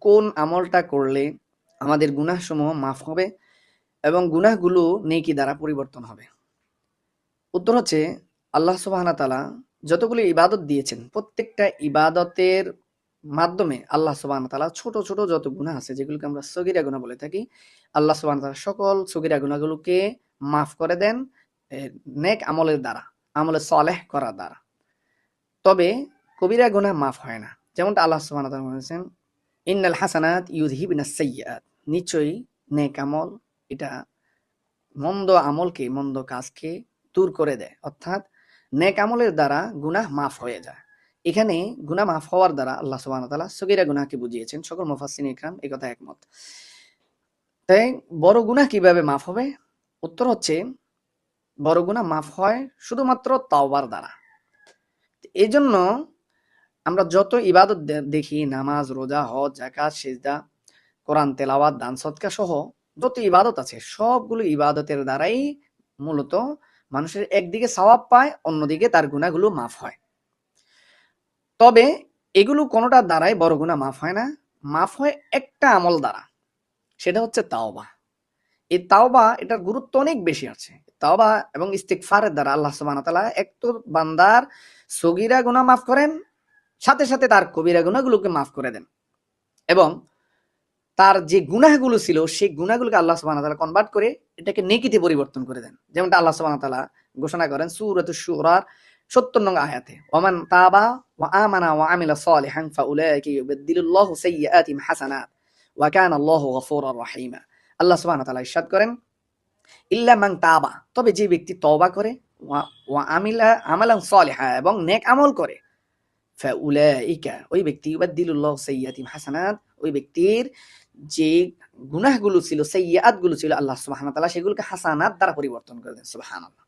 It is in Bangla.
কোন আমলটা করলে আমাদের গুনাহসমূহ মাফ হবে এবং গুনাহগুলো নেকি দ্বারা পরিবর্তন হবে? উত্তর হচ্ছে আল্লাহ সুবহানাহু ওয়া তাআলা যতগুলো ইবাদত দিয়েছেন প্রত্যেকটা ইবাদতের মাধ্যমে আল্লাহ সুবহানাহু ওয়া তাআলা ছোট, ছোট যত গুনাহ আছে যেগুলোকে আমরা সগীরা গুনাহ বলে থাকি, আল্লাহ সুবহানাহু ওয়া তাআলা সকল সগীরা গুনাহগুলোকে মাফ করে দেন এ নেক আমলের দ্বারা, আমলে সালেহ করার দ্বারা। তবে কবিরা গুনাহ মাফ হয় না। যেমনটা আল্লাহ সুবহানাহু ওয়া তাআলা বলেছেন, "ইন্নাল হাসানাত ইউযহিবনাস সাইয়্যাত" নিশ্চয়ই নেক আমল এটা মন্দ আমলকে, মন্দ কাজকে দূর করে দেয়। অর্থাৎ নেক আমলের দ্বারা গুনাহ মাফ হয়ে যায়। এখানে গুনাহ মাফ হওয়ার দ্বারা আল্লাহ সুবহানাহু ওয়া তাআলা সগীরা গুনাহকে বুঝিয়েছেন। সকল মুফাসসিরিন ইকরাম এই কথায় একমত। তাই বড় গুনাহ কিভাবে মাফ হবে? উত্তর হচ্ছে বড় গুনাহ মাফ হয় শুধুমাত্র তাওবার দ্বারা। এজন্য আমরা যত ইবাদত দেখি নামাজ, রোজা, হজ, যাকাত, সিজদা, কোরআন তেলাওয়াত, দান সদকা সহ যত ইবাদত আছে সবগুলো ইবাদতের দ্বারাই মূলত মানুষের একদিকে সওয়াব পায়, অন্যদিকে তার গুনাহগুলো মাফ হয়। তবে এগুলো কোনোটার দ্বারাই বড় গুনাহ মাফ হয় না। মাফ হয় একটা আমল দ্বারা। সেটা হচ্ছে তাওবা। এই তাওবা এটার গুরুত্ব অনেক বেশি আছে। তাওবা এবং ইস্তিগফারের দ্বারা আল্লাহ সুবহানাহু ওয়া তাআলা এক তো বান্দার সগীরা গুনাহ মাফ করেন, সাথে, সাথে তার কবিরা গুনাহগুলোকে মাফ করে দেন। এবং তার যে গুনাহগুলো ছিল সেই গুনাহগুলোকে আল্লাহ সুবহানাহু ওয়া তাআলা কনভার্ট করে এটাকে নেকিতে পরিবর্তন করে দেন। যেমনটা আল্লাহ সুবহানাহু ওয়া তাআলা ঘোষণা করেন সূরাতুশ শুরার ৭০ নং আয়াতে, "ওয়ামান তাবা ওয়া আমানা ওয়া আমিলা সালিহান ফাউলাইকা ইউবাদদিলুল্লাহু সাইয়্যাতিহিম হাসানাত ওয়া কানা আল্লাহু গফুরার রহিমা।" আল্লাহ সুবহানাহু ওয়া তাআলা ইরশাদ করেন, "ইল্লা মান তাবা" তবে যে ব্যক্তি তওবা করে, ওয়া ওয়া আমিলা আমালান সালিহা এবং নেক আমল করে, ফাউলাইকা ওই ব্যক্তি ইউবাদদিলুল্লাহু সাইয়্যাতিহিম হাসানাত ওই ব্যক্তির যে গুনাহগুলো ছিল, সাইয়্যাত গুলো ছিল আল্লাহ সুবহানাহু ওয়া তাআলা সেগুলোকে হাসানাত দ্বারা পরিবর্তন করে দেন। সুবহানাল্লাহ।